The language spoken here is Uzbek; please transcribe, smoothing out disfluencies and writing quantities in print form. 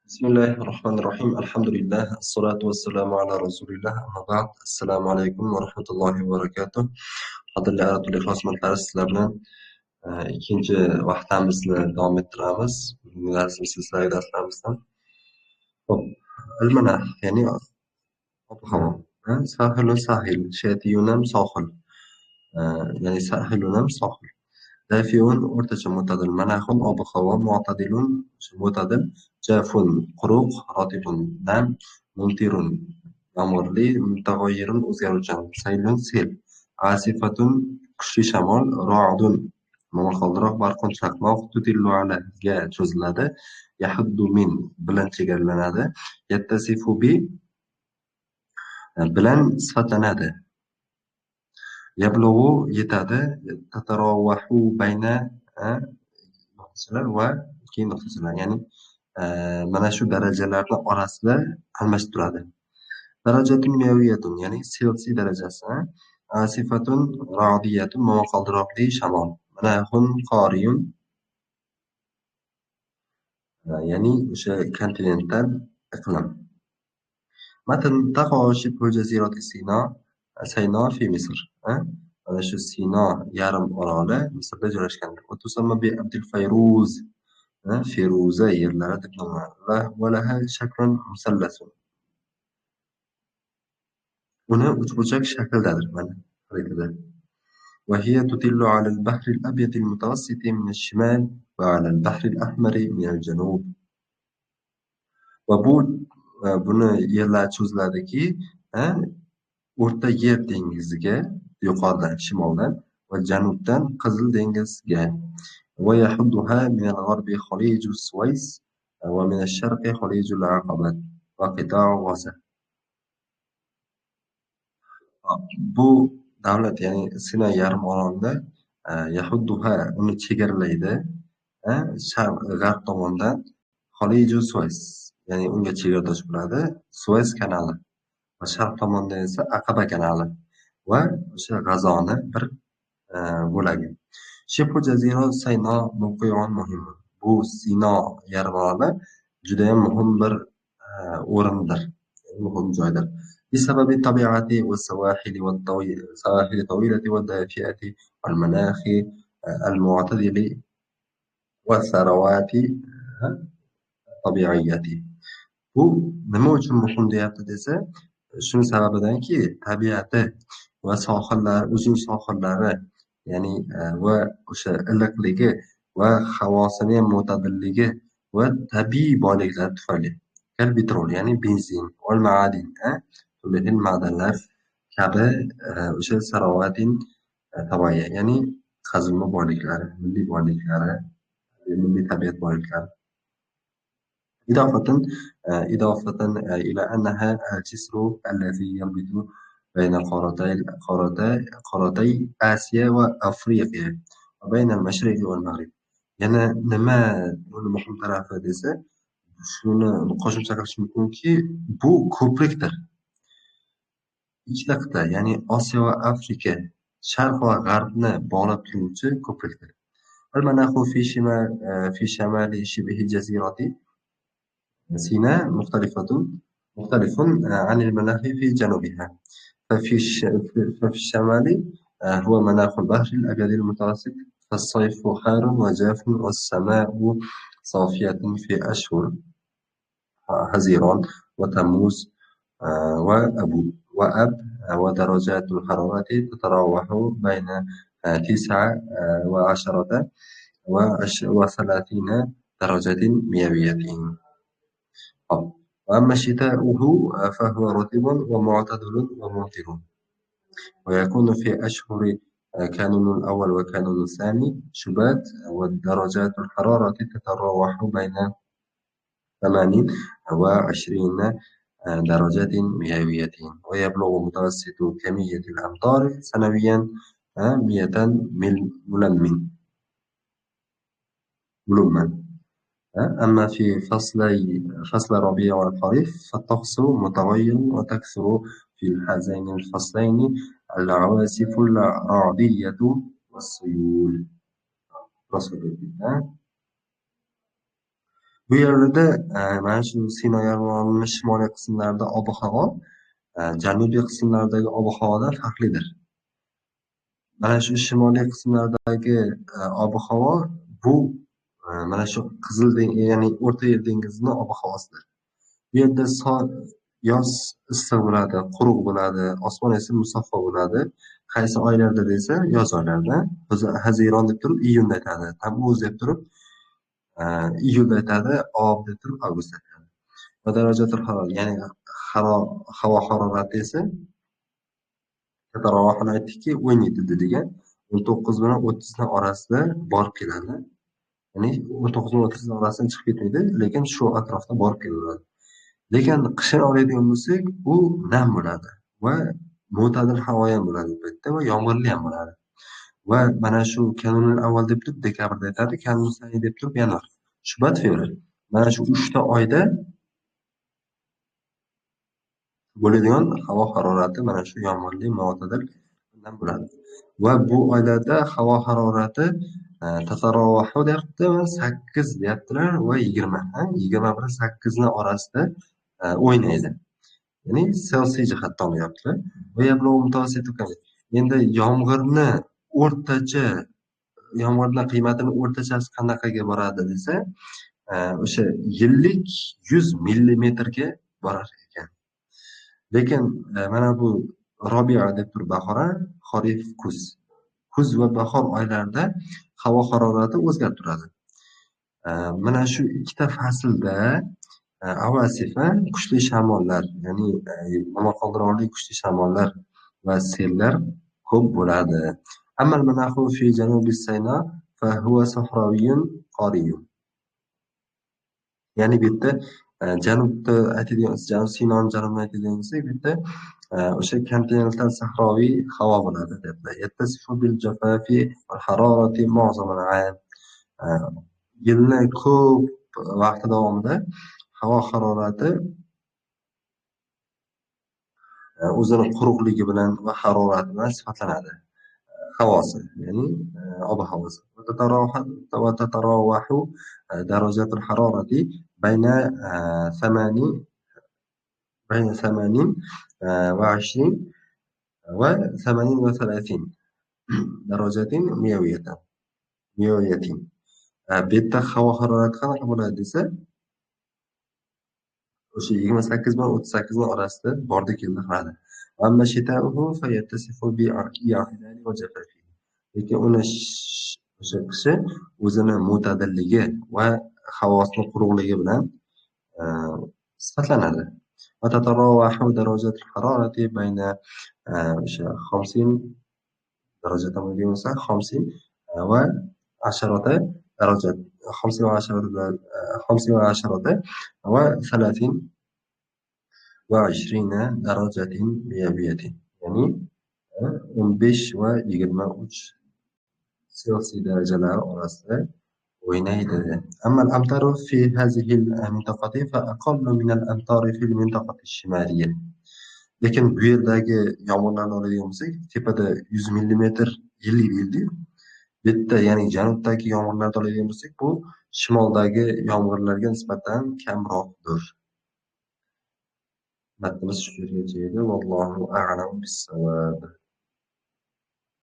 بسم الله الرحمن الرحيم الحمد لله الصلاة والسلام على رسول الله أما بعد السلام عليكم ورحمة الله وبركاته qadrli arab tili ixlosmandlari sizlar bilan ikkinchi vaqtamizni davom ettiramiz. Sizlarga darslarimizdan. Ho'p, المناخ ya'ni ob-havo. Sahilun sahil, shatiyun ham sohil. Ya'ni sahilun ham sohil. Dafiyun o'rtacha mo'tadil, manahun ob-havo mo'tadilun mo'tadil, jafun quruq, rotibun nam, mumtirun yomg'irli, mutag'oyyirun o'zgaruvchan, saylun sel, asifatun kuchli shamol, ro'dun momaqaldiroq barqun chaqmoq, tutillu ala ga cho'ziladi, yahuddu min bilan chegaralanadi, yattasifu bi bilan sifatlanadi. Yablug'u yetadi, tatarovahu bayna nuqtachalar va keyin nuqtachalar. Ya'ni mana shu darajalarni orasida almashib turadi. Darajatun miyaviyatun ya'ni Celsiy darajasi, sifatun ra'diyatun momaqaldiroqli shamol. Manahun qoriyun ya'ni o'sha kontinentdan iqlim. Matn taqo shibhu jazirati Sayno fi Misr. Mana shu Sino yarim oroli Misrda joylashgandir. Va tusamma bi Abdul Fayruz, Feruza yerlari deb nomlanadi. Va laha shaklun musallasun. Uni uchburchak shakldadir mana xaritada. وهي تطل على البحر الأبيض المتوسط من الشمال وعلى البحر الأحمر من الجنوب. Va buni yerlar cho'ziladiki, O'rta Yer dengiziga yuqoridan shimoldan va janubdan Qizil dengizga. ويحدها من الغرب خليج السويس ومن الشرق خليج العقبة وقطاع غزة. Bu davlat ya'ni Sinay yarim orolida yahudduha uni chegaralaydi. G'arb tomondan Xoliju Suez ya'ni unga chegaradosh bo'ladi Suez kanali va sharq tomonda esa Aqaba kanali va o'sha G'azoni bir bo'lagi. Shibhu jazira Sayno mavqi'un muhim. Bu Sino yarim oroli juda ham muhim bir o'rindir, muhim joydir. بسبب طبيعة والسواحل السواحل الطويلة والدافئة والمناخ المعتدل والثروات الطبيعية. Bu nima uchun muhim deyapti desa, shuni sababidanki tabiati va sohillar, uzun sohillari, ya'ni va o'sha iliqligi va havosini ham mo'tadilligi va tabiiy boyliklar tufayli. Petrol, ya'ni benzin, va ma'adin, turli ma'danlar kabi o'sha sarovatin tabiiy, ya'ni qazilma boyliklari, milliy boyliklari, milliy tabiat boyliklari. إضافة إلى أنها الجسر الذي يربط بين قارتي آسيا وأفريقيا وبين المشرق والمغرب. Yana nima uni muhim tarafi desa, shuni qo'shimcha qilish mumkinki, bu ko'prikdir. Ikkita qit'a, ya'ni Osiyo va Afrika, sharq va g'arbni bog'lab turuvchi ko'prikdir. المناخ في شمال شبه جزيرة سيناء مختلف عن المناخ في جنوبها. ففي الشمال هو مناخ البحر الأبيض المتوسط، فالصيف حار وجاف والسماء صافية في أشهر حزيران وتموز وأب، ودرجات الحرارة تتراوح بين 19 و30 درجة مئوية. وأما شتاؤه فهو رطب ومعتدل وممطر، ويكون في أشهر كانون الأول وكانون الثاني شبات، ودرجات الحرارة تتراوح بين 28 درجة مئوية، ويبلغ متوسط كمية الأمطار سنويا 100 ملما. أما في فصل الربيع والخريف فالطقس متغير، وتكثر في هذين الفصلين العواصف الرعدية والسيول. Bu yerda mana shu Sino yarimorolining shimoliy qismlarida ob-havo janubiy qismlardagi ob-havodan farqlidir. Mana shu shimoliy qismlardagi ob-havo bu mana shu Qizil ya'ni O'rta Yer dengizining ob-havosidir. Bu yerda yoz issiq bo'ladi, quruq bo'ladi, osmon esa musaffo bo'ladi. Qaysi oylarda desa, yoz oylarida. O'zi Haziron deb turib iyunda aytadi, Tammuz deb turib iyulda aytadi, Ob deb turib avgust aytadi. Va darajatul harorat, ya'ni havo harorati esa Tarovatni aytdikki, 17 degan 19 bilan 30 orasida borib keladi. Ya'ni 19 va 30 orasidan chiqib ketmaydi, lekin shu atrofda borib kelaveradi. Lekin qishni oladigan bo'lsak, u nam bo'ladi va mo'tadil havo ham bo'ladi bu paytda va yomg'irli ham bo'ladi. Va mana shu kanunul avval deb turib dekabrda aytadi, kanunul sani deb turib yanvar, shubbat, fevral. Mana shu 3 ta oyda bo'ladigan havo harorati mana shu yomg'irli, mo'tadil bo'ladi. Va bu oylarda havo harorati tatarovahu deyapti va 8 deyaptilar va 20. 20 bilan 8 ni orasida o'ynaydi. Ya'ni Celsius jihatdan olyaptilar. Va yabloq mutawassiti endi yomg'irning qiymatini o'rtachasi qanaqaga boradi desa, o'sha yillik 100 millimetrga borar ekan. Lekin mana bu Robiya deb turib bahora, xorif, kuz. Kuz va bahor oylarida havo harorati o'zgarib turadi. Mana shu ikkita faslda avasifa kuchli shamollar, ya'ni momaqaldiroqli kuchli shamollar va sellar ko'p bo'ladi. Ammal manaxu fi janubi Sayna fa huwa sahrawiyyun qariyun. Ya'ni bu yerda janubda aytadigan, Janub Sinoni janubini aytadigan bo'lsak, bu yerda o'sha kontinental sahroviy havo bo'ladi dedilar. Yattasifu bil jafafi wal harorati mu'zamal am. Yilning ko'p vaqti davomida havo harorati o'zini quruqligi bilan va harorati bilan sifatlanadi. Havosi, ya'ni ob-havosi. وتتراوح درجات الحرارة بين 28 و 38 درجة مئوية. Bu yerda havo harorati qanaqa bo'ladi desa, o'sha 28 bilan 38 ning orasida bordi-keldi qiladi. Amma shitauhu fayattasifu bi'a'idani va jafafi. Lekin uni o'sha qishi o'zini mo'tadilligi va havosining quruqligi bilan sifatlanadi. Va tatarawahu darajatul harorati bayna o'sha 50 darajada bo'lsa 50 va 10 darajat 50 va 30 va 20 darajatin miyaviyatin. Ya'ni 15 va 23 Celsius darajalar orasida o'ynaydi. Amma al-amtaru fi hazihi al-mintaqati fa aqallu min al-amtari fi al-mintaqati ash-shimaliyya. Lekin bu yerdagi yomg'irlarni oladigan bo'lsak, tepada 100 millimetr yillik. Bu yerda, ya'ni janubdagi yomg'irlarni oladigan bo'lsak, bu shimoldagi yomg'irlarga nisbatan kamroqdir. Matnimiz shu yergacha edi. Vallohu a'lam bis-savob.